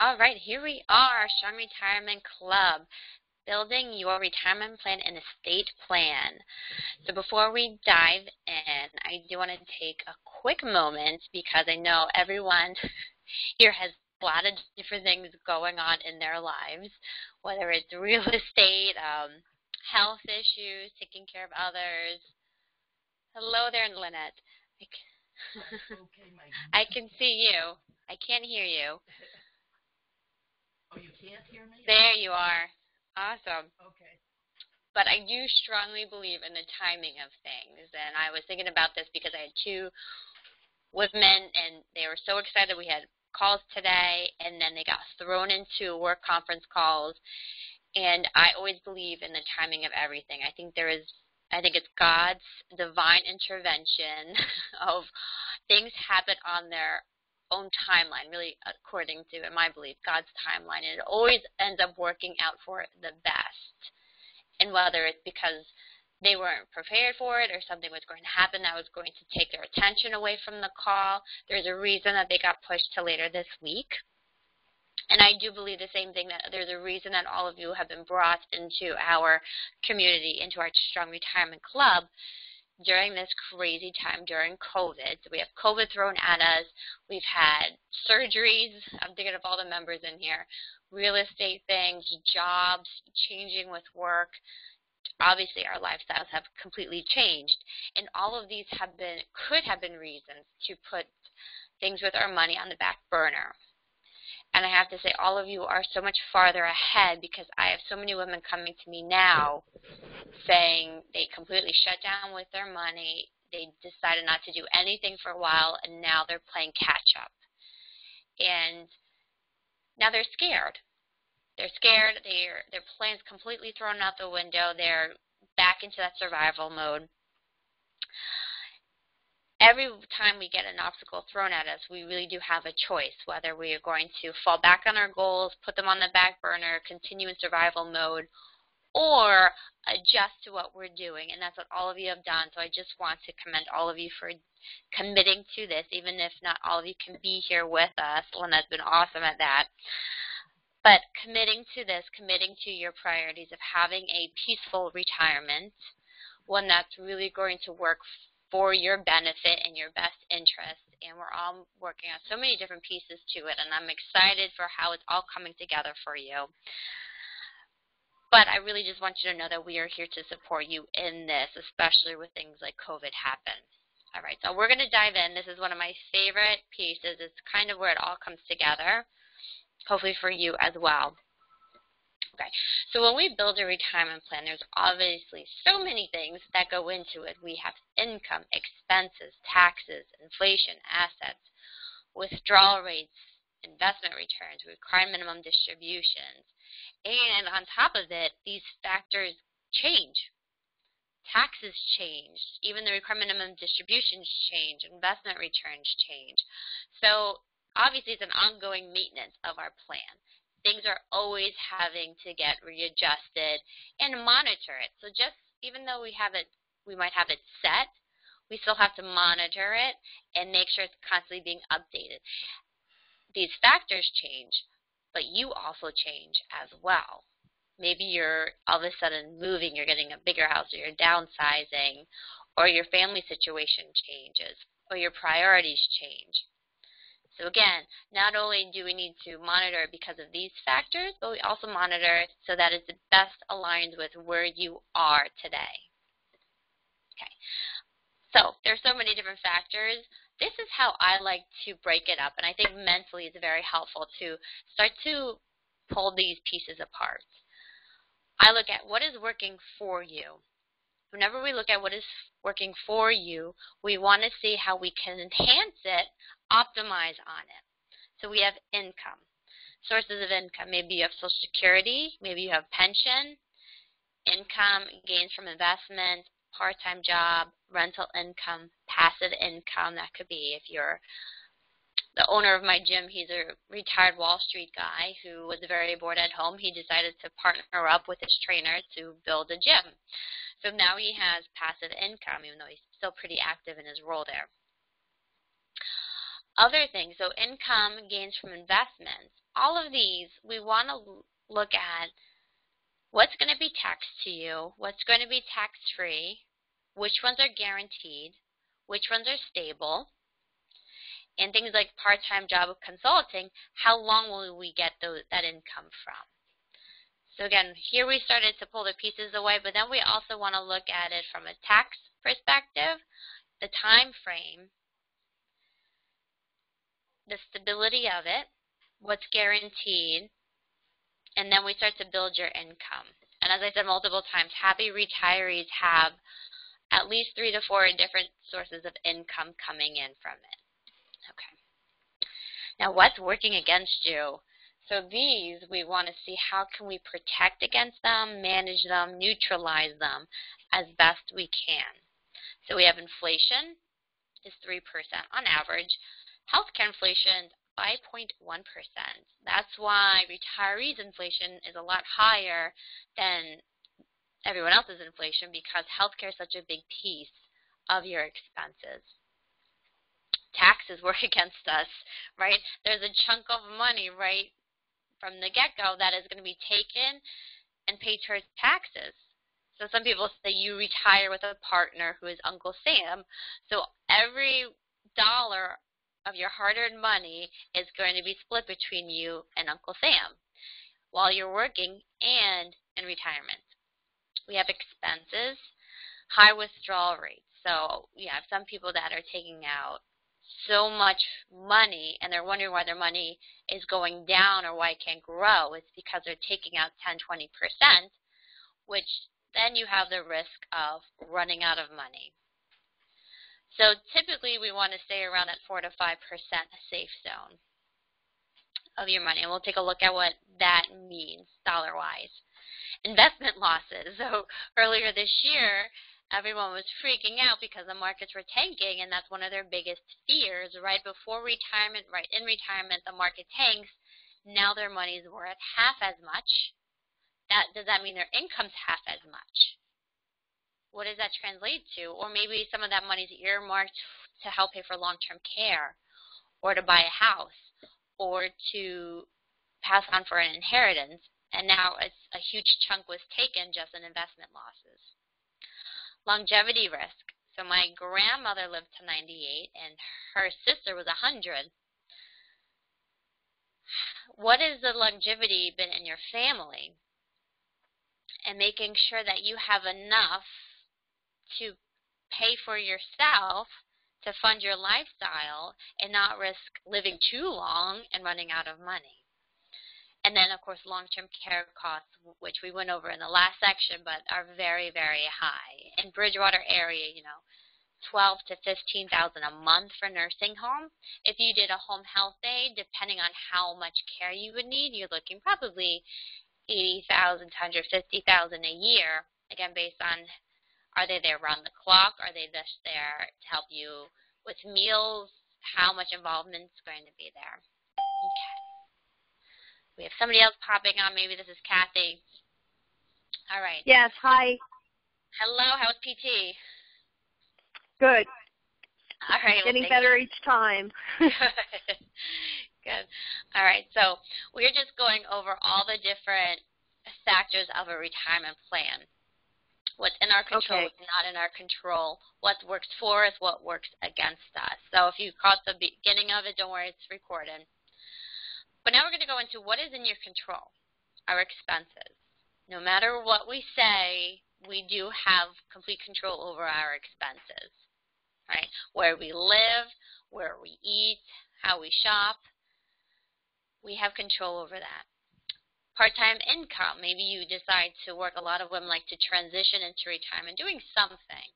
All right, here we are, Strong Retirement Club, building your retirement plan and estate plan. So before we dive in, I do want to take a quick moment because I know everyone here has a lot of different things going on in their lives, whether it's real estate, health issues, taking care of others. Hello there, Lynette. Okay, I can see you. I can't hear you. Oh, you can't hear me? There you are. Awesome. Okay. But I do strongly believe in the timing of things. And I was thinking about this because I had two women, and they were so excited. We had calls today, and then they got thrown into work conference calls. And I always believe in the timing of everything. I think it's God's divine intervention of things happen on their own timeline, really according to, in my belief, God's timeline. And it always ends up working out for the best. And whether it's because they weren't prepared for it or something was going to happen that was going to take their attention away from the call, there's a reason that they got pushed to later this week. And I do believe the same thing, that there's a reason that all of you have been brought into our community, into our Strong Retirement Club during this crazy time during COVID. So we have COVID thrown at us. We've had surgeries. I'm thinking of all the members in here. Real estate things, jobs, changing with work. Obviously, our lifestyles have completely changed. And all of these could have been reasons to put things with our money on the back burner. And I have to say, all of you are so much farther ahead because I have so many women coming to me now saying they completely shut down with their money. They decided not to do anything for a while, and now they're playing catch up. And now they're scared. They're scared. Their plan's completely thrown out the window. They're back into that survival mode. Every time we get an obstacle thrown at us, we really do have a choice, whether we are going to fall back on our goals, put them on the back burner, continue in survival mode, or adjust to what we're doing. And that's what all of you have done. So I just want to commend all of you for committing to this, even if not all of you can be here with us. Lynette's been awesome at that. But committing to this, committing to your priorities of having a peaceful retirement, one that's really going to work for your benefit and your best interest. And we're all working on so many different pieces to it, and I'm excited for how it's all coming together for you. But I really just want you to know that we are here to support you in this, especially with things like COVID happen. All right, so we're going to dive in. This is one of my favorite pieces. It's kind of where it all comes together, hopefully for you as well. Okay, so when we build a retirement plan, there's obviously so many things that go into it. We have income, expenses, taxes, inflation, assets, withdrawal rates, investment returns, required minimum distributions. And on top of it, these factors change. Taxes change. Even the required minimum distributions change. Investment returns change. So obviously it's an ongoing maintenance of our plan. Things are always having to get readjusted and monitor it. So just even though we might have it set, we still have to monitor it and make sure it's constantly being updated. These factors change, but you also change as well. Maybe you're all of a sudden moving, you're getting a bigger house, or you're downsizing, or your family situation changes, or your priorities change. So again, not only do we need to monitor it because of these factors, but we also monitor it so that it's best aligned with where you are today. Okay, so there's so many different factors. This is how I like to break it up, and I think mentally it's very helpful to start to pull these pieces apart. I look at what is working for you. Whenever we look at what is working for you, we want to see how we can enhance it, optimize on it. So we have income, sources of income. Maybe you have Social Security, maybe you have pension, income, gains from investment, part-time job, rental income, passive income. That could be if you're the owner of my gym. He's a retired Wall Street guy who was very bored at home. He decided to partner up with his trainer to build a gym. So now he has passive income, even though he's still pretty active in his role there. Other things, so income gains from investments, all of these we want to look at what's going to be taxed to you, what's going to be tax-free, which ones are guaranteed, which ones are stable, and things like part-time job consulting, how long will we get that income from? So again, here we started to pull the pieces away, but then we also want to look at it from a tax perspective, the time frame, the stability of it, what's guaranteed, and then we start to build your income. And as I said multiple times, happy retirees have at least 3 to 4 different sources of income coming in from it. Okay. Now, what's working against you? So these, we want to see how can we protect against them, manage them, neutralize them as best we can. So we have inflation is 3% on average. Healthcare inflation, 5.1%. That's why retirees' inflation is a lot higher than everyone else's inflation, because healthcare is such a big piece of your expenses. Taxes work against us, right? There's a chunk of money right from the get-go that is going to be taken and paid towards taxes. So some people say you retire with a partner who is Uncle Sam. So every dollar of your hard-earned money is going to be split between you and Uncle Sam while you're working and in retirement. We have expenses, high withdrawal rates. So you have some people that are taking out so much money and they're wondering why their money is going down or why it can't grow. It's because they're taking out 10-20%, which then you have the risk of running out of money. So typically we want to stay around that 4 to 5% safe zone of your money. And we'll take a look at what that means dollar-wise. Investment losses. So earlier this year, everyone was freaking out because the markets were tanking, and that's one of their biggest fears. Right before retirement, right in retirement, the market tanks. Now their money's worth half as much. Does that mean their income's half as much? What does that translate to? Or maybe some of that money's earmarked to help pay for long-term care, or to buy a house, or to pass on for an inheritance, and now a huge chunk was taken just in investment losses. Longevity risk. So my grandmother lived to 98 and her sister was 100. What has the longevity been in your family? And making sure that you have enough to pay for yourself to fund your lifestyle and not risk living too long and running out of money. And then, of course, long-term care costs, which we went over in the last section, but are very, very high. In Bridgewater area, $12,000 to $15,000 a month for nursing home. If you did a home health aide, depending on how much care you would need, you're looking probably $80,000 to $150,000 a year. Again, based on, are they there around the clock? Are they just there to help you with meals? How much involvement is going to be there? Okay. We have somebody else popping on. Maybe this is Kathy. All right. Yes, hi. Hello, how's PT? Good. All right. Getting better each time. Good. All right. So we're just going over all the different factors of a retirement plan. What's in our control, what's not in our control, what works for us, what works against us. So if you caught the beginning of it, don't worry, it's recorded. But now we're going to go into what is in your control, our expenses. No matter what we say, we do have complete control over our expenses, right? Where we live, where we eat, how we shop, we have control over that. Part-time income, maybe you decide to work. A lot of women like to transition into retirement doing something.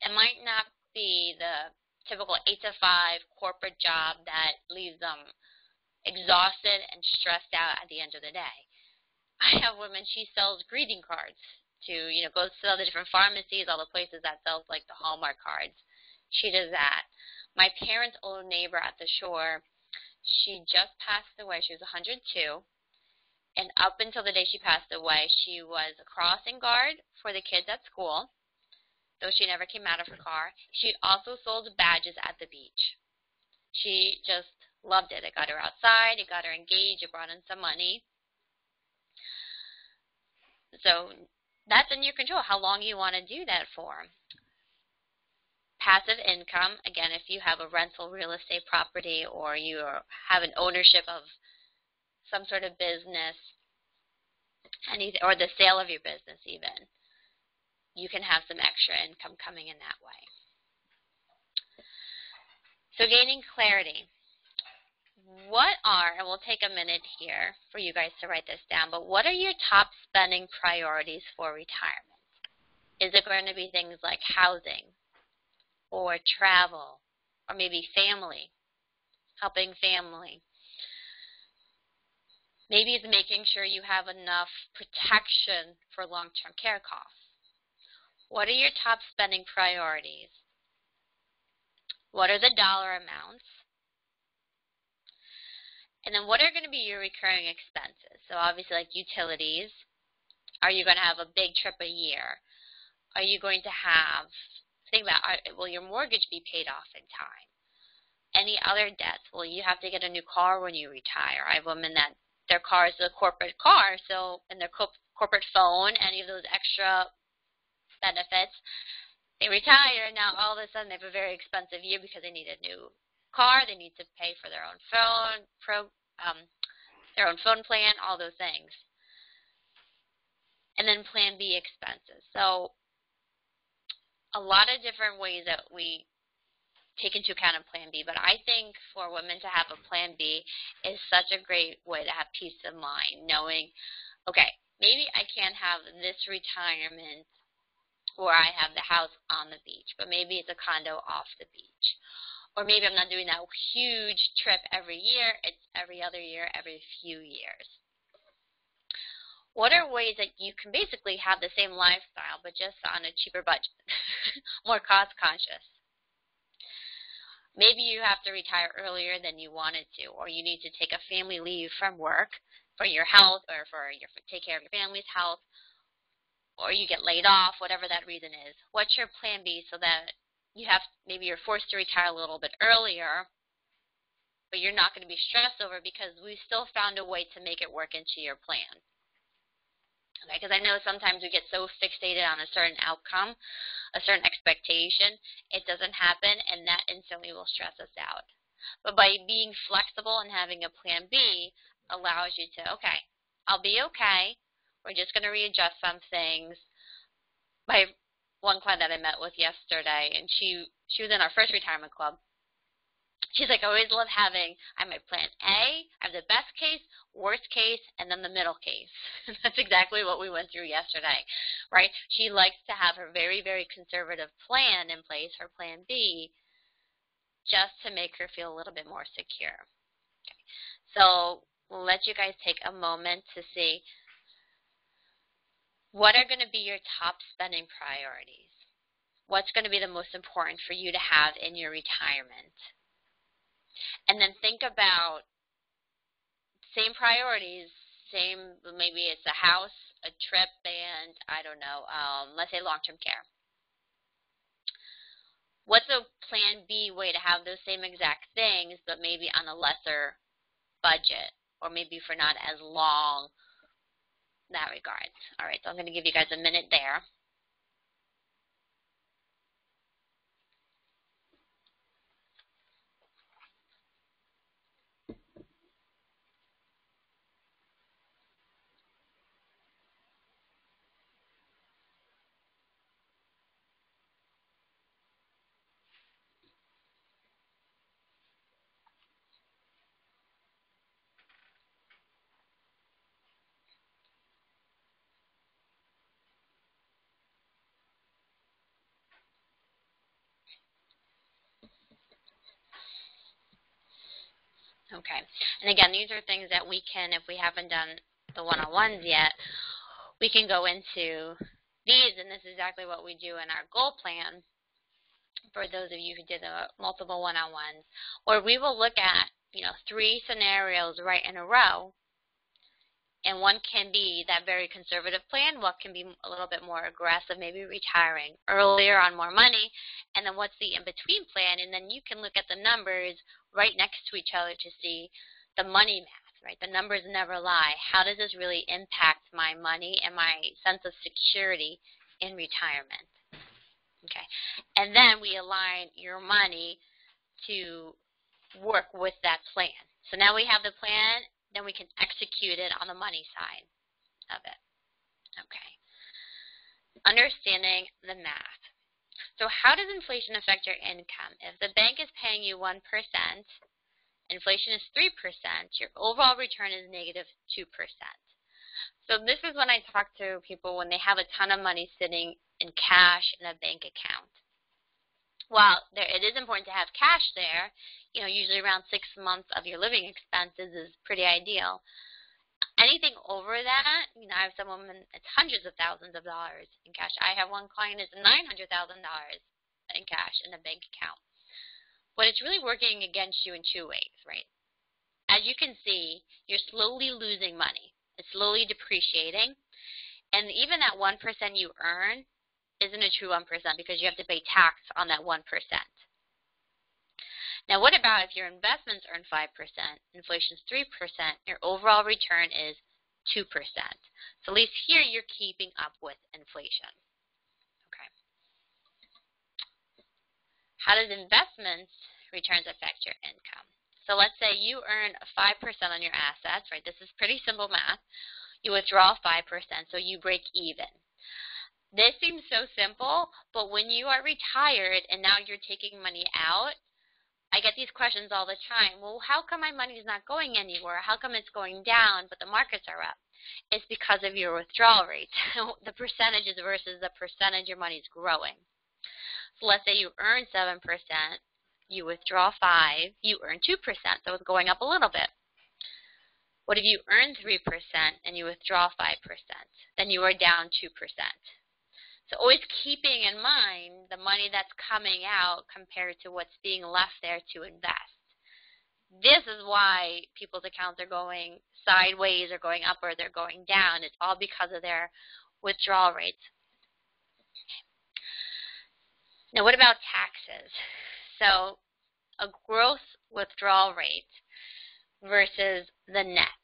It might not be the typical 8 to 5 corporate job that leaves them exhausted and stressed out at the end of the day. I have women, she sells greeting cards to, goes to all the different pharmacies, all the places that sells like the Hallmark cards. She does that. My parents' old neighbor at the shore, she just passed away. She was 102. And up until the day she passed away, she was a crossing guard for the kids at school, though she never came out of her car. She also sold badges at the beach. She just loved it. It got her outside. It got her engaged. It brought in some money. So that's in your control, how long you want to do that for. Passive income, again, if you have a rental real estate property or you have an ownership of some sort of business, or the sale of your business even, you can have some extra income coming in that way. So gaining clarity. And we'll take a minute here for you guys to write this down, but what are your top spending priorities for retirement? Is it going to be things like housing or travel or maybe family, helping family? Maybe it's making sure you have enough protection for long-term care costs. What are your top spending priorities? What are the dollar amounts? And then what are going to be your recurring expenses? So obviously like utilities. Are you going to have a big trip a year? Are you going to have, think about, will your mortgage be paid off in time? Any other debts? Will you have to get a new car when you retire? I have women that their car is a corporate car, so in their corporate phone, any of those extra benefits, they retire, now all of a sudden they have a very expensive year because they need a new car, they need to pay for their own phone, plan, all those things. And then plan B expenses. So a lot of different ways that we take into account of plan B, but I think for women to have a plan B is such a great way to have peace of mind, knowing, okay, maybe I can't have this retirement where I have the house on the beach, but maybe it's a condo off the beach. Or maybe I'm not doing that huge trip every year, it's every other year, every few years. What are ways that you can basically have the same lifestyle, but just on a cheaper budget, more cost conscious? Maybe you have to retire earlier than you wanted to, or you need to take a family leave from work for your health or take care of your family's health, or you get laid off, whatever that reason is. What's your plan B so that maybe you're forced to retire a little bit earlier, but you're not going to be stressed over because we still found a way to make it work into your plan. Okay, because I know sometimes we get so fixated on a certain outcome, a certain expectation, it doesn't happen, and that instantly will stress us out. But by being flexible and having a plan B allows you to, okay, I'll be okay. We're just going to readjust some things. My one client that I met with yesterday, and she was in our first retirement club. She's like, I always love having, I have my plan A, I have the best case, worst case, and then the middle case. That's exactly what we went through yesterday, right? She likes to have her very, very conservative plan in place, her plan B, just to make her feel a little bit more secure. Okay. So we'll let you guys take a moment to see what are going to be your top spending priorities. What's going to be the most important for you to have in your retirement? And then think about same priorities, maybe it's a house, a trip, and I don't know, let's say long-term care. What's a plan B way to have those same exact things, but maybe on a lesser budget, or maybe for not as long, that regard. All right, so I'm going to give you guys a minute there. Okay, and again, these are things that we can, if we haven't done the one-on-ones yet, we can go into these, and this is exactly what we do in our goal plan for those of you who did the multiple one-on-ones, where we will look at, 3 scenarios right in a row, and one can be that very conservative plan, what can be a little bit more aggressive, maybe retiring earlier on more money, and then what's the in-between plan, and then you can look at the numbers right next to each other to see the money math, right? The numbers never lie. How does this really impact my money and my sense of security in retirement? Okay. And then we align your money to work with that plan. So now we have the plan, then we can execute it on the money side of it. Okay. Understanding the math. So how does inflation affect your income? If the bank is paying you 1%, inflation is 3%, your overall return is negative 2%. So this is when I talk to people when they have a ton of money sitting in cash in a bank account. While it is important to have cash there, usually around 6 months of your living expenses is pretty ideal. Anything over that, I have some women, it's hundreds of thousands of dollars in cash. I have one client that's $900,000 in cash in a bank account. But it's really working against you in two ways, right? As you can see, you're slowly losing money. It's slowly depreciating. And even that 1% you earn isn't a true 1% because you have to pay tax on that 1%. Now, what about if your investments earn 5%, inflation's 3%, your overall return is 2%. So at least here you're keeping up with inflation. Okay. How does investments returns affect your income? So let's say you earn 5% on your assets, right? This is pretty simple math. You withdraw 5%, so you break even. This seems so simple, but when you are retired and now you're taking money out, I get these questions all the time. Well, how come my money is not going anywhere? How come it's going down but the markets are up? It's because of your withdrawal rate, the percentages versus the percentage your money is growing. So let's say you earn 7%, you withdraw 5%, you earn 2%, so it's going up a little bit. What if you earn 3% and you withdraw 5%? Then you are down 2%. So always keeping in mind the money that's coming out compared to what's being left there to invest. This is why people's accounts are going sideways or going up or they're going down. It's all because of their withdrawal rates. Now what about taxes? So a gross withdrawal rate versus the net.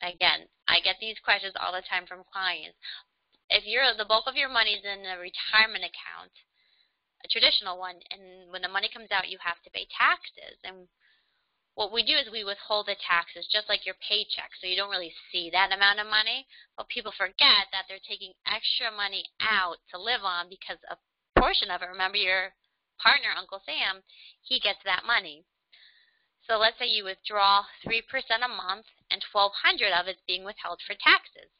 Again, I get these questions all the time from clients. If the bulk of your money is in a retirement account, a traditional one, and when the money comes out, you have to pay taxes. And what we do is we withhold the taxes just like your paycheck, so you don't really see that amount of money. But people forget that they're taking extra money out to live on because a portion of it, remember your partner, Uncle Sam, he gets that money. So let's say you withdraw 3% a month and $1,200 of it's being withheld for taxes.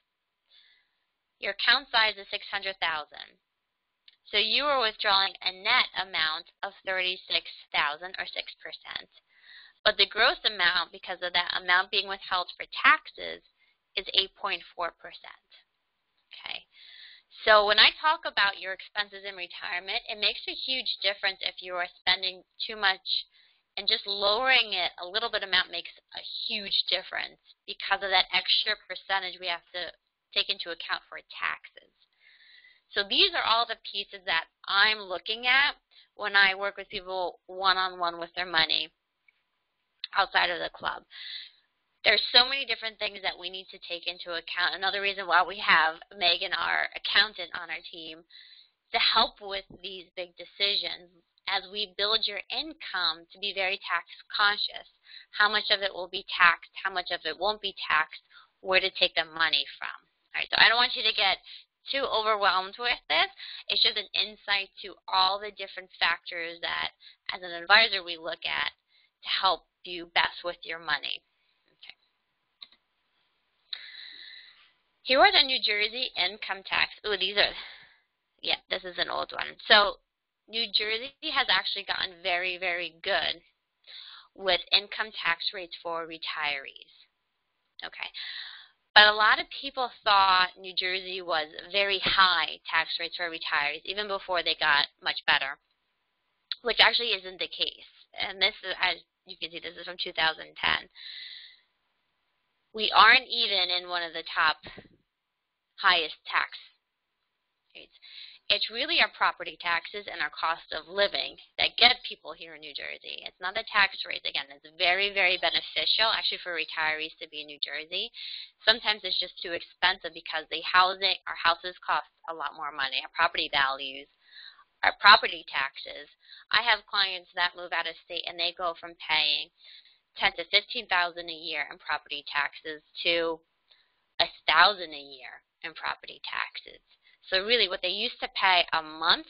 Your account size is $600,000. So you are withdrawing a net amount of $36,000 or 6%. But the gross amount, because of that amount being withheld for taxes, is 8.4%. Okay. So when I talk about your expenses in retirement, it makes a huge difference if you are spending too much, and just lowering it a little bit amount makes a huge difference because of that extra percentage we have to take into account for taxes. So these are all the pieces that I'm looking at when I work with people one-on-one with their money outside of the club. There's so many different things that we need to take into account. Another reason why we have Megan, our accountant, on our team to help with these big decisions as we build your income to be very tax conscious. How much of it will be taxed, how much of it won't be taxed, where to take the money from. All right, so I don't want you to get too overwhelmed with this. It's just an insight to all the different factors that, as an advisor, we look at to help you best with your money. Okay. Here are the New Jersey income tax. Ooh, this is an old one. So New Jersey has actually gotten very, very good with income tax rates for retirees. Okay. But a lot of people thought New Jersey was very high tax rates for retirees, even before they got much better, which actually isn't the case. And this is, as you can see, this is from 2010. We aren't even in one of the top highest tax rates. it's really our property taxes and our cost of living that get people here in New Jersey. It's not the tax rates. Again, it's very, very beneficial actually for retirees to be in New Jersey. Sometimes it's just too expensive because our houses cost a lot more money. Our property values, our property taxes. I have clients that move out of state and they go from paying $10,000 to $15,000 a year in property taxes to $1,000 a year in property taxes. So really what they used to pay a month,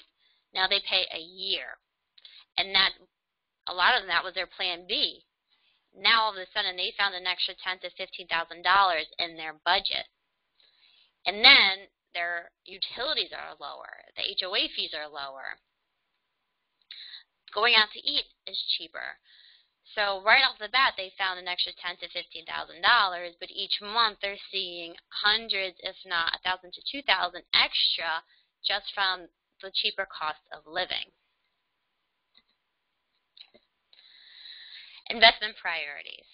now they pay a year. And that a lot of that was their plan B. Now all of a sudden they found an extra $10,000 to $15,000 in their budget. And then their utilities are lower, the HOA fees are lower. Going out to eat is cheaper. So right off the bat, they found an extra $10,000 to $15,000, but each month they're seeing hundreds, if not $1,000 to $2,000 extra just from the cheaper cost of living. Investment priorities.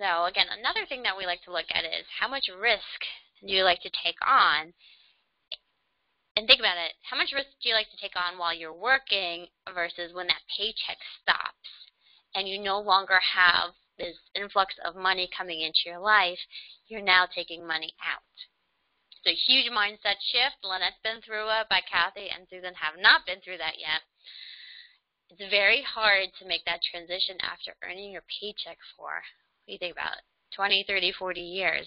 So again, another thing that we like to look at is how much risk do you like to take on? And think about it, how much risk do you like to take on while you're working versus when that paycheck stops and you no longer have this influx of money coming into your life, you're now taking money out. It's a huge mindset shift. Lynette's been through it, but Kathy and Susan have not been through that yet. It's very hard to make that transition after earning your paycheck for, what do you think about it, 20, 30, 40 years.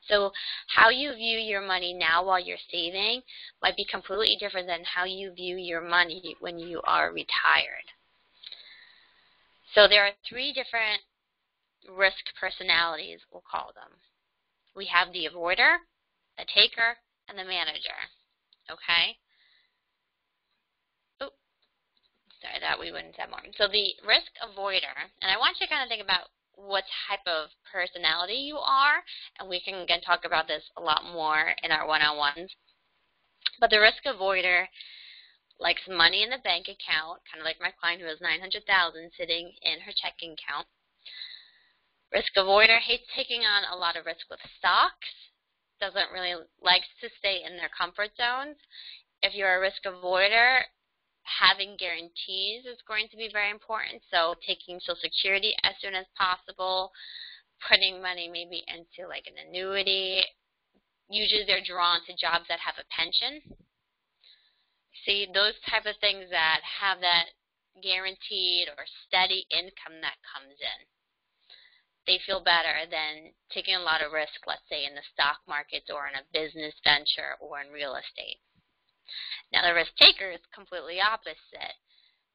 So how you view your money now while you're saving might be completely different than how you view your money when you are retired. So there are three different risk personalities, we'll call them. We have the avoider, the taker, and the manager. Okay? Oh, sorry, that we wouldn't have more. So the risk avoider, and I want you to kind of think about what type of personality you are, and we can again talk about this a lot more in our one-on-ones. But the risk avoider likes money in the bank account, kind of like my client who has $900,000 sitting in her checking account. Risk avoider hates taking on a lot of risk with stocks, doesn't really likes to stay in their comfort zones. If you're a risk avoider, having guarantees is going to be very important. So taking Social Security as soon as possible, putting money maybe into like an annuity. Usually they're drawn to jobs that have a pension. See, those type of things that have that guaranteed or steady income that comes in. They feel better than taking a lot of risk, let's say, in the stock markets or in a business venture or in real estate. Now, the risk taker is completely opposite.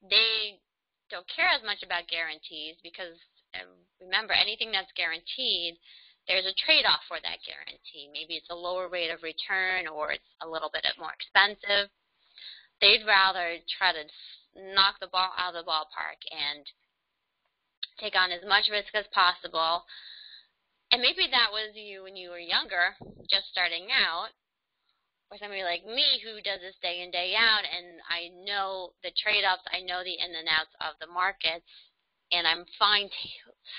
They don't care as much about guarantees because, remember, anything that's guaranteed, there's a trade-off for that guarantee. Maybe it's a lower rate of return or it's a little bit more expensive. They'd rather try to knock the ball out of the ballpark and take on as much risk as possible. And maybe that was you when you were younger, just starting out, or somebody like me who does this day in, day out, and I know the trade-offs, I know the in and outs of the markets, and I'm fine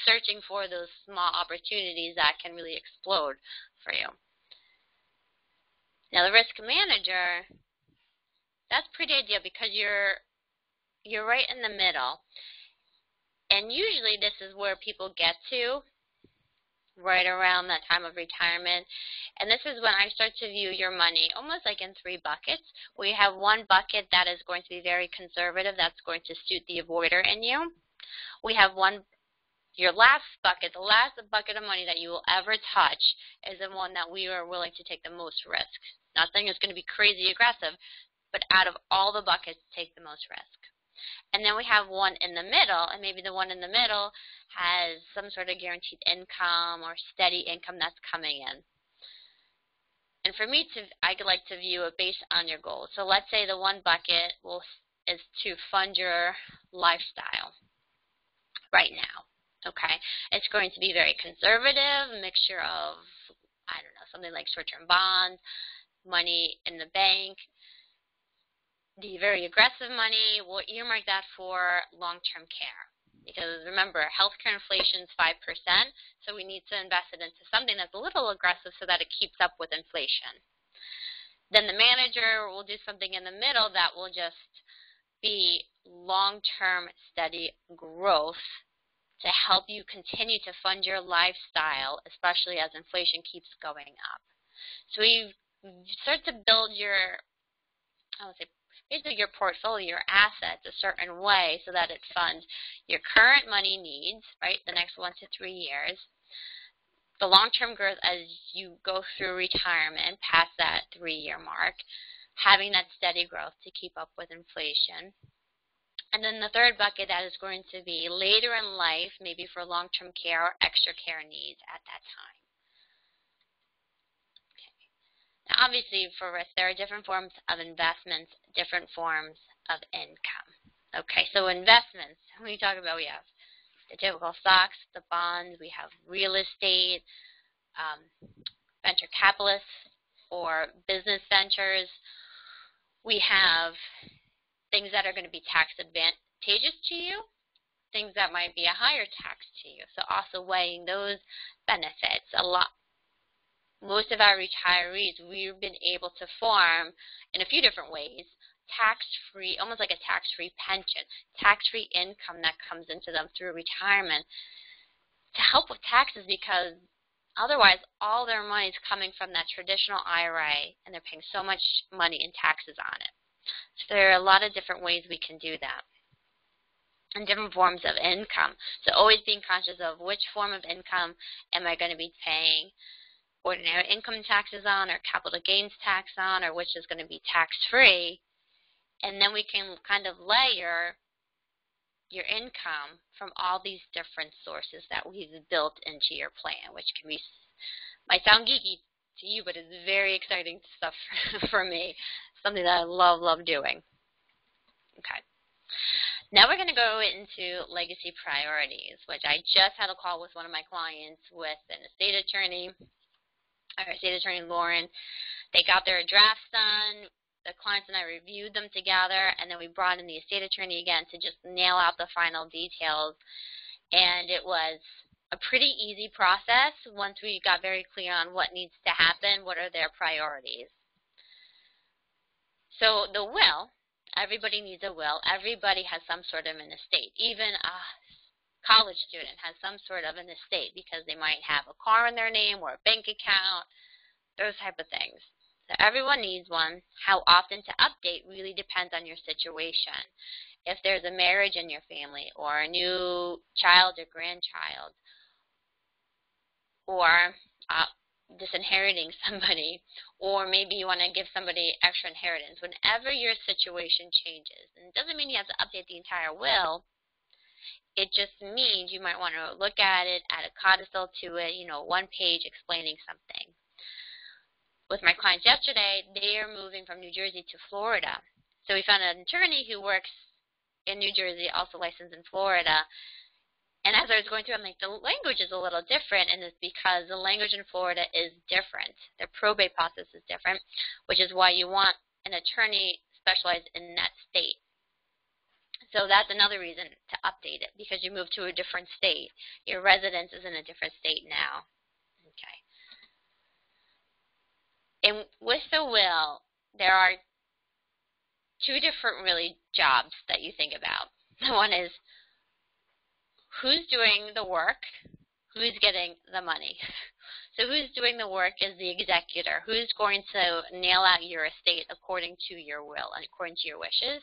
searching for those small opportunities that can really explode for you. Now, the risk manager, that's pretty ideal because you're right in the middle. And usually this is where people get to right around that time of retirement. And this is when I start to view your money almost like in three buckets. We have one bucket that is going to be very conservative. That's going to suit the avoider in you. We have your last bucket, the last bucket of money that you will ever touch is the one that we are willing to take the most risk. Not saying it's going to be crazy aggressive, but out of all the buckets, take the most risk. And then we have one in the middle, and maybe the one in the middle has some sort of guaranteed income or steady income that's coming in. And for me, I like to view it based on your goals. So let's say the one bucket is to fund your lifestyle right now. Okay? It's going to be very conservative, a mixture of, I don't know, something like short-term bonds, money in the bank. The very aggressive money, we'll earmark that for long-term care. Because remember, healthcare inflation is 5%, so we need to invest it into something that's a little aggressive so that it keeps up with inflation. Then the manager will do something in the middle that will just be long-term steady growth to help you continue to fund your lifestyle, especially as inflation keeps going up. So you start to build your, I would say, basically your portfolio, your assets a certain way so that it funds your current money needs, right, the next 1 to 3 years, the long-term growth as you go through retirement past that 3-year mark, having that steady growth to keep up with inflation. And then the third bucket that is going to be later in life, maybe for long-term care or extra care needs at that time. Okay. Now, obviously, for risk, there are different forms of investments, different forms of income. Okay, so investments, when we talk about, we have the typical stocks, the bonds, we have real estate, venture capitalists or business ventures. We have things that are going to be tax advantageous to you, things that might be a higher tax to you. So also weighing those benefits. Most of our retirees, we've been able to form in a few different ways, tax-free, almost like a tax-free pension, tax-free income that comes into them through retirement to help with taxes, because otherwise all their money is coming from that traditional IRA and they're paying so much money in taxes on it. So there are a lot of different ways we can do that and different forms of income. So always being conscious of which form of income am I going to be paying ordinary income taxes on or capital gains tax on, or which is going to be tax-free. And then we can kind of layer your income from all these different sources that we've built into your plan, which can be, might sound geeky to you, but it's very exciting stuff for me. Something that I love doing. Okay. Now we're going to go into legacy priorities, which I just had a call with one of my clients with an estate attorney, Lauren. They got their drafts done. The clients and I reviewed them together, and then we brought in the estate attorney again to just nail out the final details. And it was a pretty easy process once we got very clear on what needs to happen, what are their priorities. So the will, everybody needs a will. Everybody has some sort of an estate. Even a college student has some sort of an estate because they might have a car in their name or a bank account, those type of things. So everyone needs one. How often to update really depends on your situation. If there's a marriage in your family or a new child or grandchild or disinheriting somebody, or maybe you want to give somebody extra inheritance, whenever your situation changes, and it doesn't mean you have to update the entire will, it just means you might want to look at it, add a codicil to it, one page explaining something. With my clients yesterday, they are moving from New Jersey to Florida. So we found an attorney who works in New Jersey, also licensed in Florida. And as I was going through, I'm like, the language is a little different, and it's because the language in Florida is different. Their probate process is different, which is why you want an attorney specialized in that state. So that's another reason to update it, because you move to a different state. Your residence is in a different state now. Okay. And with the will, there are two different really jobs that you think about. One is who's doing the work, who's getting the money. So who's doing the work is the executor, who's going to nail out your estate according to your will and according to your wishes,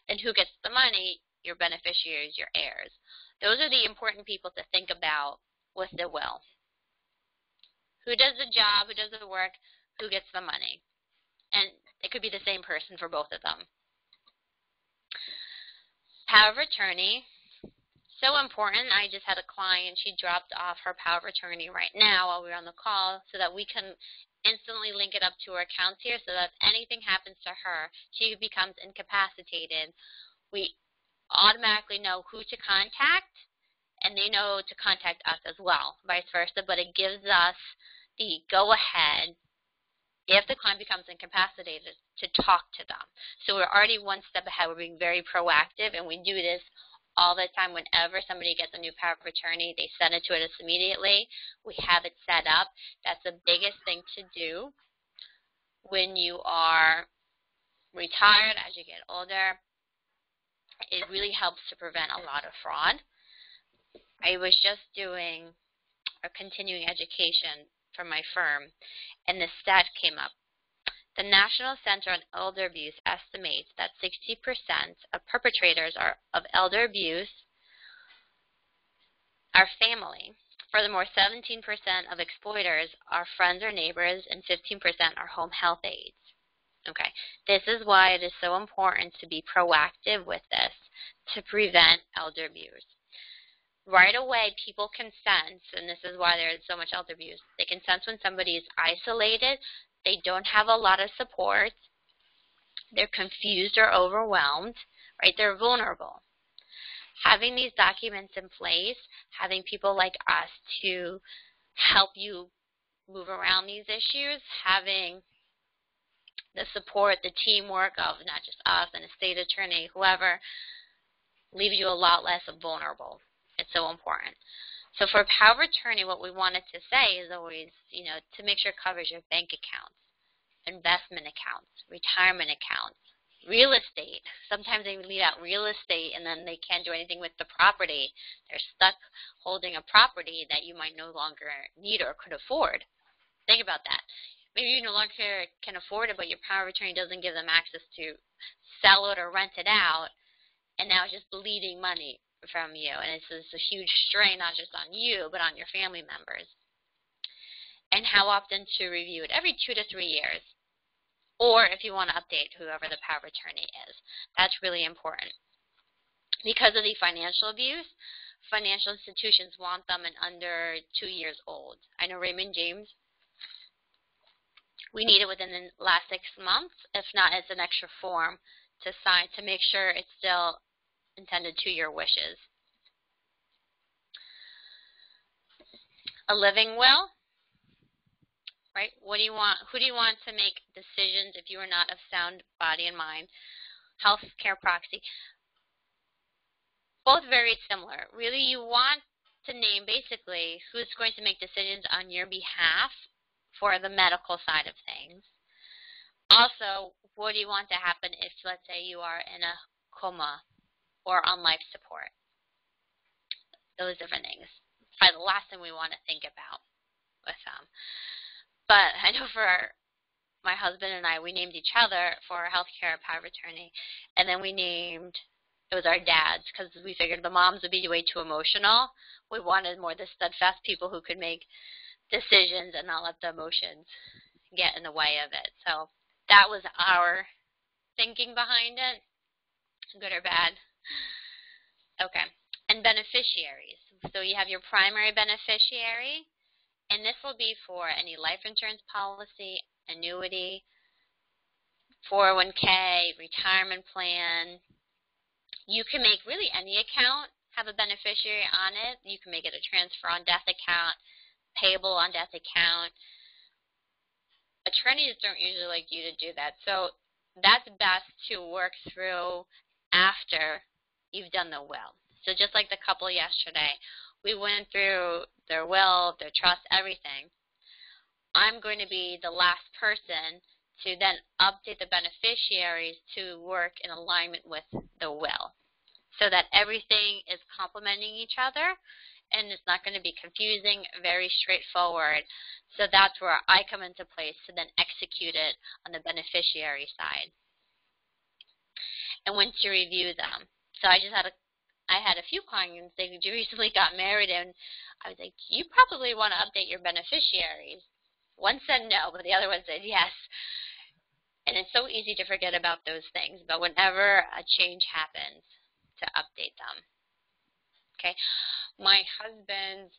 and who gets the money, your beneficiaries, your heirs. Those are the important people to think about with the will. Who does the job, who does the work, who gets the money. And it could be the same person for both of them. Power of attorney, so important. I just had a client, she dropped off her power of attorney right now while we were on the call so that we can instantly link it up to her accounts here so that if anything happens to her, she becomes incapacitated. We automatically know who to contact, and they know to contact us as well, vice versa, but it gives us the go-ahead if the client becomes incapacitated to talk to them. So we're already one step ahead. We're being very proactive, and we do this all the time. Whenever somebody gets a new power of attorney, they send it to us immediately. We have it set up. That's the biggest thing to do. when you are retired, as you get older, it really helps to prevent a lot of fraud. I was just doing a continuing education for my firm, and this stat came up. The National Center on Elder Abuse estimates that 60% of perpetrators of elder abuse are family. Furthermore, 17% of exploiters are friends or neighbors, and 15% are home health aides. Okay, this is why it is so important to be proactive with this to prevent elder abuse. Right away, people can sense, and this is why there is so much elder abuse, they can sense when somebody is isolated, they don't have a lot of support, they're confused or overwhelmed, right? They're vulnerable. Having these documents in place, having people like us to help you move around these issues, having the support, the teamwork of not just us and a state attorney, whoever, leaves you a lot less vulnerable. It's so important. So for power of attorney, what we wanted to say is always, to make sure it covers your bank accounts, investment accounts, retirement accounts, real estate. Sometimes they leave out real estate and then they can't do anything with the property. They're stuck holding a property that you might no longer need or could afford. Think about that. Maybe you no longer can afford it, but your power of attorney doesn't give them access to sell it or rent it out, and now it's just bleeding money from you. And it's a huge strain, not just on you, but on your family members. And how often to review it? Every 2 to 3 years. Or if you want to update whoever the power of attorney is. That's really important. Because of the financial abuse, financial institutions want them in under 2 years old. I know Raymond James, we need it within the last 6 months. If not, it's an extra form to sign to make sure it's still intended to your wishes. A living will, right? What do you want? Who do you want to make decisions if you are not of sound body and mind? Health care proxy. Both very similar. Really, you want to name basically who's going to make decisions on your behalf for the medical side of things. Also, what do you want to happen if, let's say, you are in a coma or on life support? Those different things. Probably the last thing we want to think about with them. But I know for my husband and I, we named each other for our healthcare power of attorney, and then it was our dads, because we figured the moms would be way too emotional. We wanted more the steadfast people who could make decisions and not let the emotions get in the way of it. So that was our thinking behind it, good or bad. Okay, and beneficiaries. So you have your primary beneficiary, and this will be for any life insurance policy, annuity, 401k, retirement plan. You can make really any account have a beneficiary on it. You can make it a transfer on death account, payable on death account. Attorneys don't usually like you to do that. So that's best to work through after you've done the will. So just like the couple yesterday, we went through their will, their trust, everything. I'm going to be the last person to then update the beneficiaries to work in alignment with the will, so that everything is complementing each other and it's not going to be confusing, very straightforward. So that's where I come into place to then execute it on the beneficiary side. And when to review them. So I had a few clients, they recently got married, and I was like, you probably want to update your beneficiaries. One said no, but the other one said yes. And it's so easy to forget about those things, but whenever a change happens, to update them. Okay, my husband's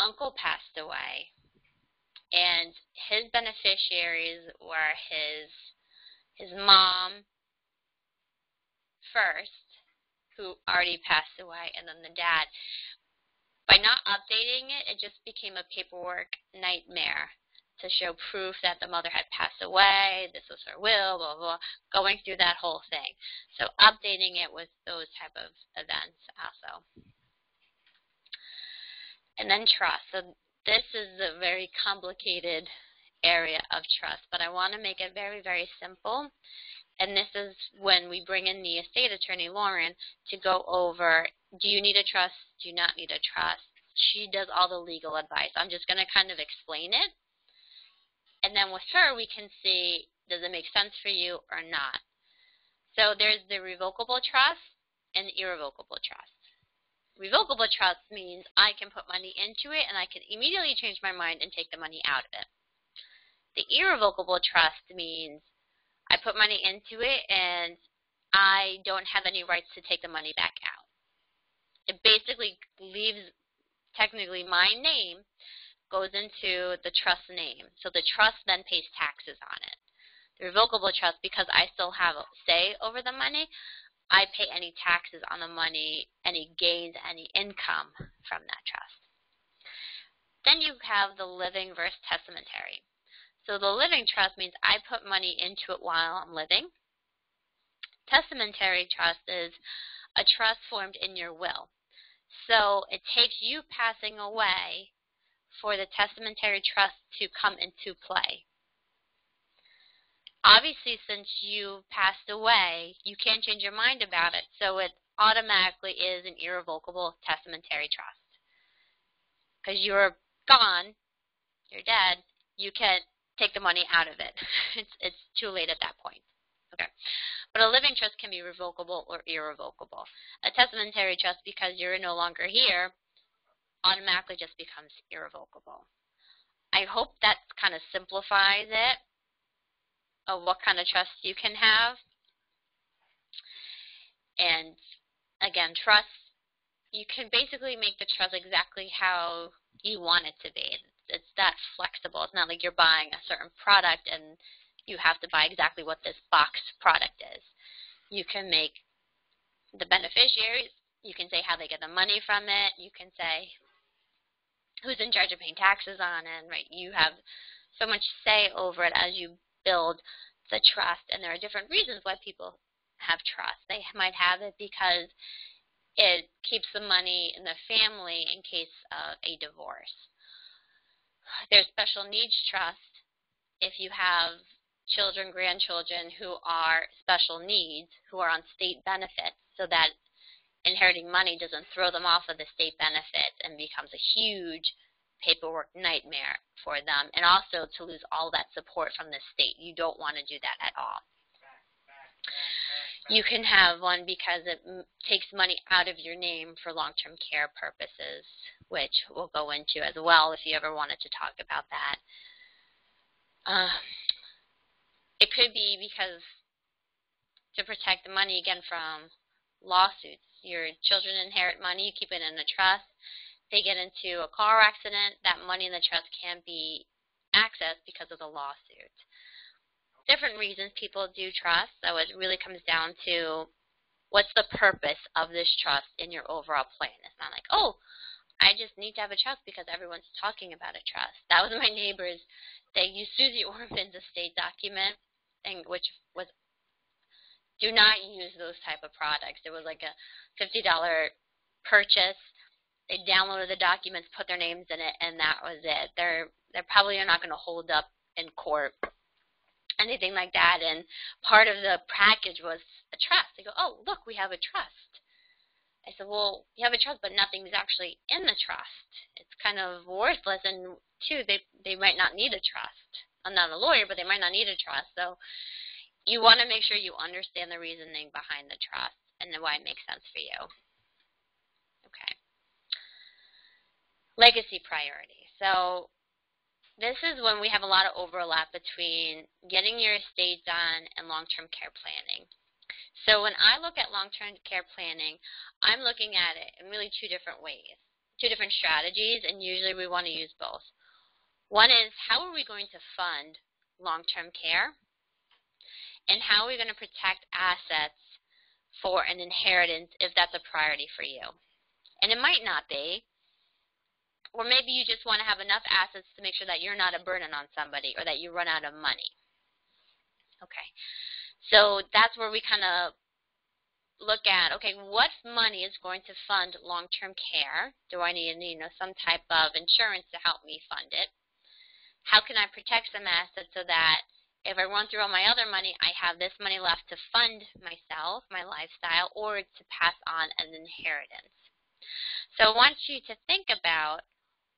uncle passed away, and his beneficiaries were his mom first, who already passed away, and then the dad. By not updating it, it just became a paperwork nightmare to show proof that the mother had passed away, this was her will, blah, blah, blah, going through that whole thing. So updating it with those type of events also. And then trust. So this is a very complicated area of trust, but I want to make it very, very simple. And this is when we bring in the estate attorney, Lauren, to go over, do you need a trust? Do you not need a trust? She does all the legal advice. I'm just going to kind of explain it. And then with her, we can see, does it make sense for you or not? So there's the revocable trust and the irrevocable trust. Revocable trust means I can put money into it and I can immediately change my mind and take the money out of it. The irrevocable trust means I put money into it and I don't have any rights to take the money back out. It basically leaves, technically, my name goes into the trust name. So the trust then pays taxes on it. The revocable trust, because I still have a say over the money, I pay any taxes on the money, any gains, any income from that trust. Then you have the living versus testamentary. So the living trust means I put money into it while I'm living. Testamentary trust is a trust formed in your will. So it takes you passing away for the testamentary trust to come into play. Obviously, since you passed away, you can't change your mind about it, so it automatically is an irrevocable testamentary trust. Because you're gone, you're dead, you can't take the money out of it. It's too late at that point. Okay. But a living trust can be revocable or irrevocable. A testamentary trust, because you're no longer here, automatically just becomes irrevocable. I hope that kind of simplifies it, of what kind of trust you can have. And again, trust, you can basically make the trust exactly how you want it to be. It's that flexible. It's not like you're buying a certain product and you have to buy exactly what this boxed product is. You can make the beneficiaries, you can say how they get the money from it, you can say who's in charge of paying taxes on it, right? You have so much say over it as you build the trust, and there are different reasons why people have trust. They might have it because it keeps the money in the family in case of a divorce. There's special needs trust if you have children, grandchildren who are special needs, who are on state benefits, so that inheriting money doesn't throw them off of the state benefits and becomes a huge paperwork nightmare for them, and also to lose all that support from the state. You don't want to do that at all. You can have one because it takes money out of your name for long-term care purposes, which we'll go into as well if you ever wanted to talk about that. It could be because to protect the money, again, from lawsuits. Your children inherit money, you keep it in a trust. They get into a car accident, that money in the trust can't be accessed because of the lawsuit. Different reasons people do trust, so it really comes down to what's the purpose of this trust in your overall plan. It's not like, oh, I just need to have a trust because everyone's talking about a trust. That was my neighbors. They used Susie Orman's estate document, which was, do not use those type of products. It was like a $50 purchase. They downloaded the documents, put their names in it, and that was it. They're probably not going to hold up in court, anything like that. And part of the package was a trust. They go, oh, look, we have a trust. I said, well, you have a trust, but nothing's actually in the trust. It's kind of worthless. And two, they might not need a trust. I'm not a lawyer, but they might not need a trust. So you want to make sure you understand the reasoning behind the trust and then why it makes sense for you. Okay. Legacy priority. So this is when we have a lot of overlap between getting your estate done and long-term care planning. So when I look at long-term care planning, I'm looking at it in really two different ways, two different strategies, and usually we want to use both. One is, how are we going to fund long-term care? And how are we going to protect assets for an inheritance if that's a priority for you? And it might not be. Or maybe you just want to have enough assets to make sure that you're not a burden on somebody or that you run out of money. Okay. So that's where we kind of look at, okay, what money is going to fund long-term care? Do I need some type of insurance to help me fund it? how can I protect some assets so that if I run through all my other money, I have this money left to fund myself, my lifestyle, or to pass on as inheritance. So I want you to think about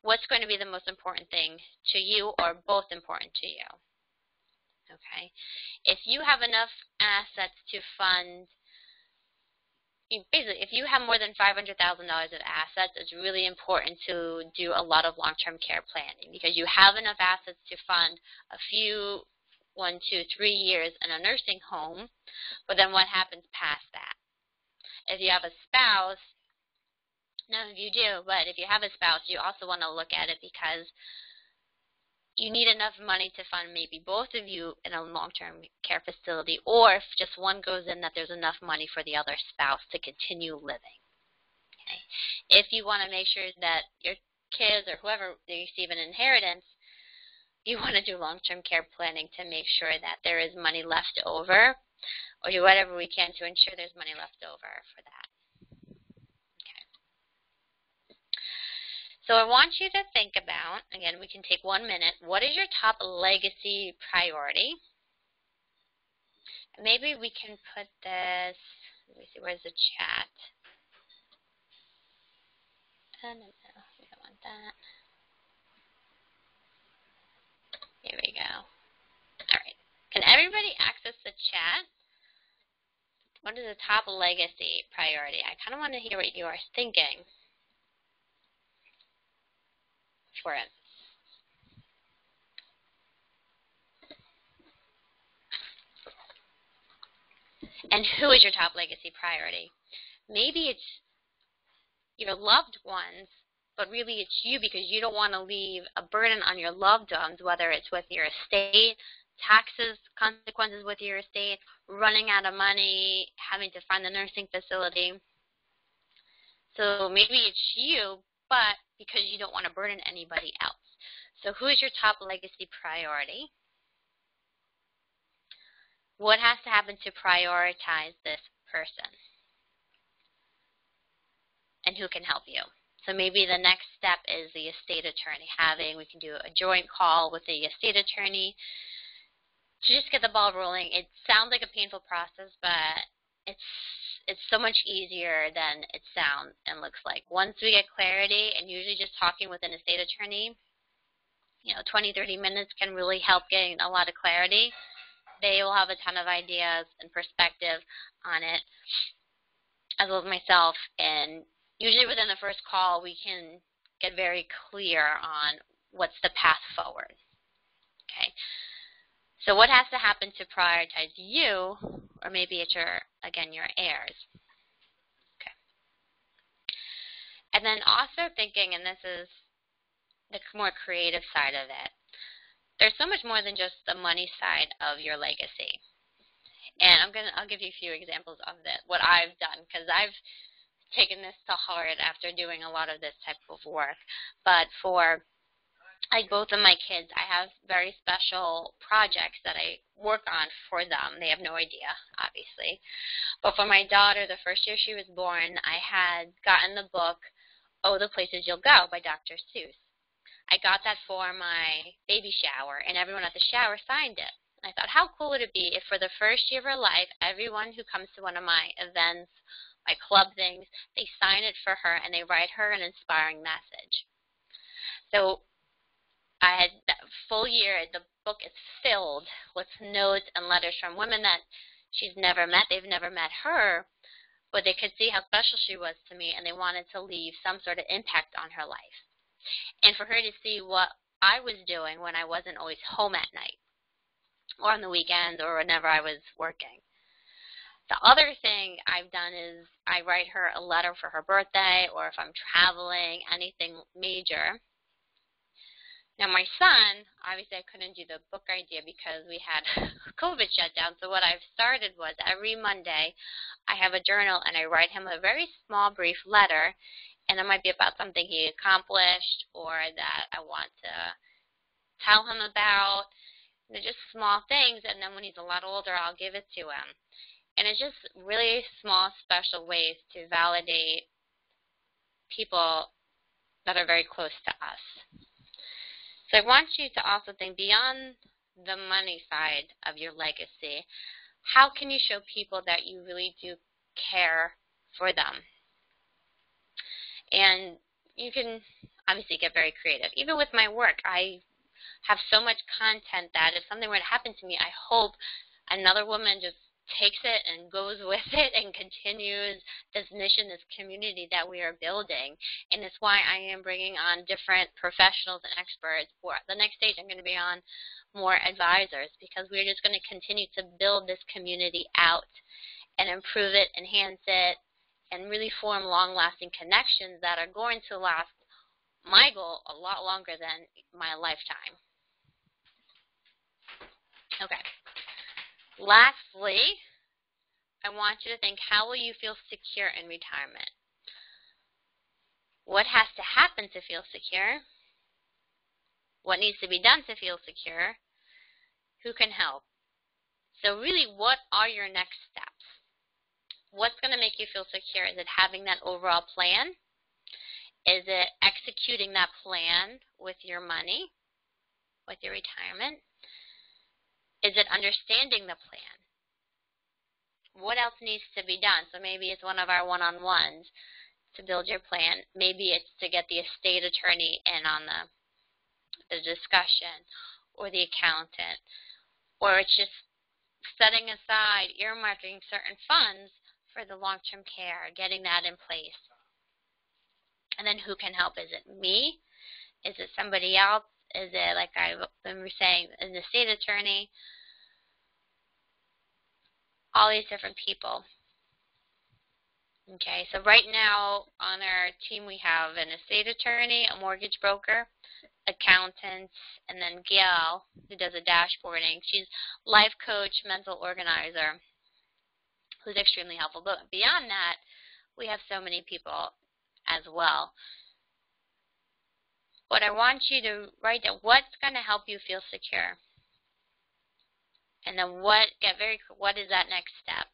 what's going to be the most important thing to you or both important to you. Okay? If you have enough assets to fund, basically, if you have more than $500,000 of assets, it's really important to do a lot of long-term care planning because you have enough assets to fund a few, 1, 2, 3 years in a nursing home, but then what happens past that? If you have a spouse, none of you do, but if you have a spouse, you also want to look at it because you need enough money to fund maybe both of you in a long-term care facility, or if just one goes in, that there's enough money for the other spouse to continue living. Okay? If you want to make sure that your kids or whoever they receive an inheritance, you want to do long-term care planning to make sure that there is money left over, or do whatever we can to ensure there's money left over for that. So I want you to think about, again, we can take 1 minute, what is your top legacy priority? Maybe we can put this, let me see, where's the chat? No, we don't want that. Here we go. All right. Can everybody access the chat? What is the top legacy priority? I kind of want to hear what you are thinking for it. And who is your top legacy priority? Maybe it's your loved ones, but really it's you because you don't want to leave a burden on your loved ones, whether it's with your estate, taxes, consequences with your estate, running out of money, having to find a nursing facility. So maybe it's you, but because you don't want to burden anybody else. So who is your top legacy priority? What has to happen to prioritize this person? And who can help you? So maybe the next step is the estate attorney. We can do a joint call with the estate attorney to just get the ball rolling. It sounds like a painful process, but it's so much easier than it sounds and looks like. Once we get clarity, and usually just talking with an estate attorney, 20, 30 minutes can really help getting a lot of clarity. They will have a ton of ideas and perspective on it, as well as myself. And usually within the first call, we can get very clear on what's the path forward. Okay. So what has to happen to prioritize you, or maybe it's your heirs. Okay. And then also thinking, and this is the more creative side of it, there's so much more than just the money side of your legacy. And I'll give you a few examples of this, what I've done, because I've taken this to heart after doing a lot of this type of work. But for both of my kids, I have very special projects that I work on for them. They have no idea, obviously. But for my daughter, the first year she was born, I had gotten the book, Oh, the Places You'll Go by Dr. Seuss. I got that for my baby shower, and everyone at the shower signed it. I thought, how cool would it be if for the first year of her life, everyone who comes to one of my events, my club things, they sign it for her and they write her an inspiring message. So I had that full year. The book is filled with notes and letters from women that she's never met. They've never met her, but they could see how special she was to me, and they wanted to leave some sort of impact on her life. And for her to see what I was doing when I wasn't always home at night or on the weekends or whenever I was working. The other thing I've done is I write her a letter for her birthday, or if I'm traveling, anything major. Now my son, obviously I couldn't do the book idea because we had COVID shutdown, so what I've started was every Monday I have a journal and I write him a very small brief letter, and it might be about something he accomplished or that I want to tell him about. They're just small things, and then when he's a lot older, I'll give it to him. And it's just really small, special ways to validate people that are very close to us. So I want you to also think beyond the money side of your legacy. How can you show people that you really do care for them? And you can obviously get very creative. Even with my work, I have so much content that if something were to happen to me, I hope another woman just takes it and goes with it and continues this mission, this community that we are building. And it's why I am bringing on different professionals and experts. For the next stage, I'm going to be on more advisors, because we're just going to continue to build this community out and improve it, enhance it, and really form long-lasting connections that are going to last, my goal, a lot longer than my lifetime. Okay. Lastly, I want you to think, how will you feel secure in retirement? What has to happen to feel secure? What needs to be done to feel secure? Who can help? So really, what are your next steps? What's going to make you feel secure? Is it having that overall plan? Is it executing that plan with your money, with your retirement? Is it understanding the plan? What else needs to be done? So maybe it's one of our one-on-ones to build your plan. Maybe it's to get the estate attorney in on the discussion, or the accountant, or it's just setting aside, earmarking certain funds for the long-term care, getting that in place. And then who can help? Is it me? Is it somebody else? Is it, like I've been saying, an estate attorney? All these different people. Okay, so right now on our team we have an estate attorney, a mortgage broker, accountant, and then Gail, who does a dashboarding. She's life coach, mental organizer, who's extremely helpful. But beyond that, we have so many people as well. But I want you to write down what's going to help you feel secure. And then what is that next step?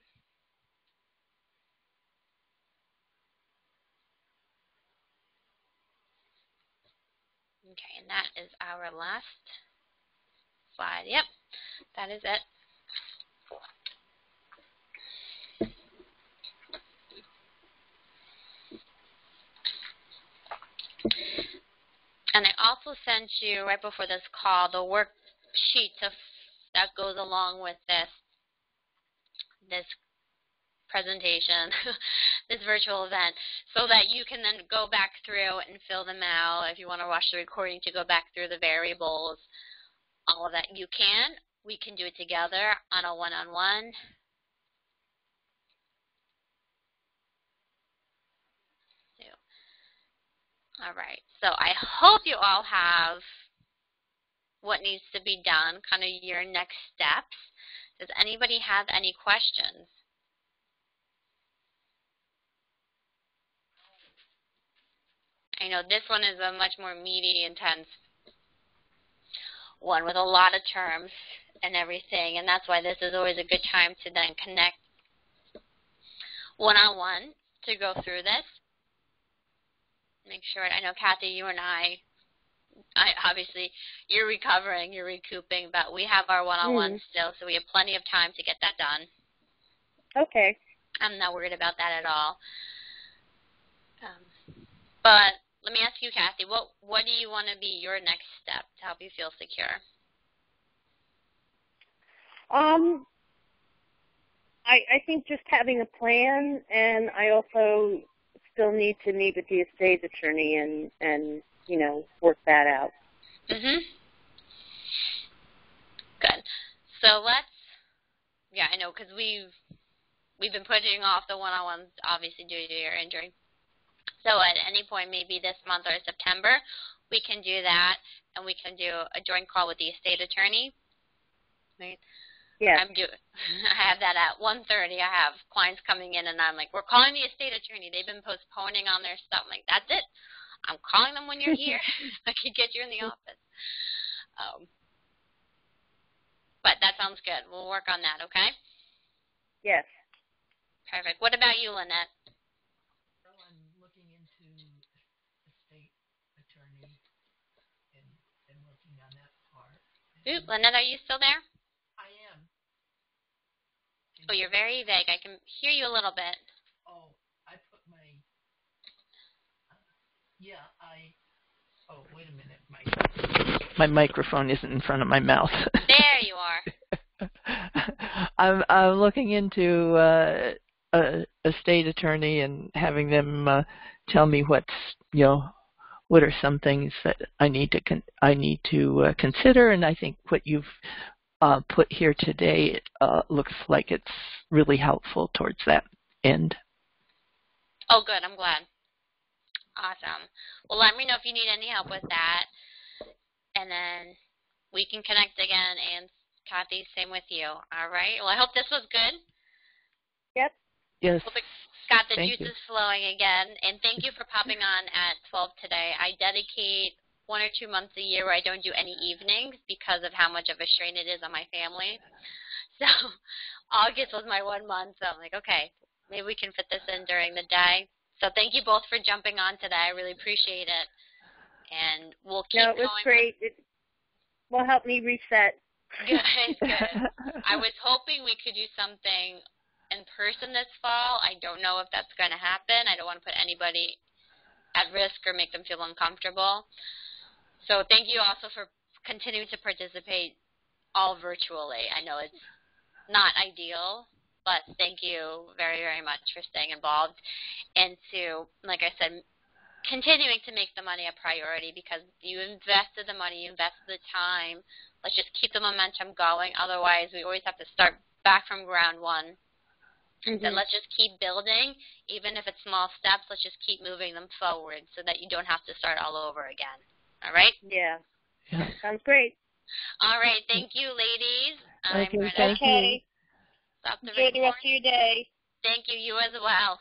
Okay, and that is our last slide. Yep, that is it. And I also sent you, right before this call, the worksheet that goes along with this presentation, this virtual event, so that you can then go back through and fill them out. If you want to watch the recording to go back through the variables, all of that, you can. We can do it together on a one-on-one. All right, so I hope you all have what needs to be done, kind of your next steps. Does anybody have any questions? I know this one is a much more meaty, intense one with a lot of terms and everything, and that's why this is always a good time to then connect one-on-one to go through this. Make sure, I know Kathy, you and I obviously you're recovering, you're recouping, but we have our one-on-one still, so we have plenty of time to get that done. Okay. I'm not worried about that at all. But let me ask you, Kathy, what do you want to be your next step to help you feel secure? I think just having a plan, and I also still need to meet with the estate attorney and you know, work that out. Mhm. Good. So yeah, I know, because we've been putting off the one-on-ones, obviously due to your injury. So at any point, maybe this month or September, we can do that, and we can do a joint call with the estate attorney. Right? Yes. I have that at 1:30. I have clients coming in, and I'm like, we're calling the estate attorney. They've been postponing on their stuff. I'm like, that's it. I'm calling them when you're here. I can get you in the office. But that sounds good. We'll work on that, okay? Yes. Perfect. What about you, Lynette? Well, I'm looking into estate attorney and working that part. Oop, Lynette, are you still there? I am. Oh, you're very vague. I can hear you a little bit. Oh, I put my. Oh, wait a minute. My microphone isn't in front of my mouth. There you are. I'm looking into a state attorney and having them tell me what are some things that I need to consider, and I think what you've put here today looks like it's really helpful towards that end. Oh, good. I'm glad. Awesome. Well, let me know if you need any help with that, and then we can connect again. And Kathy, same with you. All right. Well, I hope this was good. Yep. Yes. Hope it got the Thank juices you. flowing again. And thank you for popping on at 12 today. I dedicate 1 or 2 months a year where I don't do any evenings because of how much of a strain it is on my family. So August was my 1 month. So I'm like, okay, maybe we can fit this in during the day. So thank you both for jumping on today. I really appreciate it. And we'll keep going. No, it was great. It will help me reset. Good, good. I was hoping we could do something in person this fall. I don't know if that's going to happen. I don't want to put anybody at risk or make them feel uncomfortable. So thank you also for continuing to participate all virtually. I know it's not ideal, but thank you very, very much for staying involved and to, like I said, continuing to make the money a priority because you invested the money, you invested the time. Let's just keep the momentum going. Otherwise, we always have to start back from ground one. And so let's just keep building. Even if it's small steps, let's just keep moving them forward so that you don't have to start all over again. All right? Yeah. Sounds great. All right. Thank you, ladies. Okay, I'm going thank to you. stop the Enjoy recording. the rest of your day. Thank you. You as well.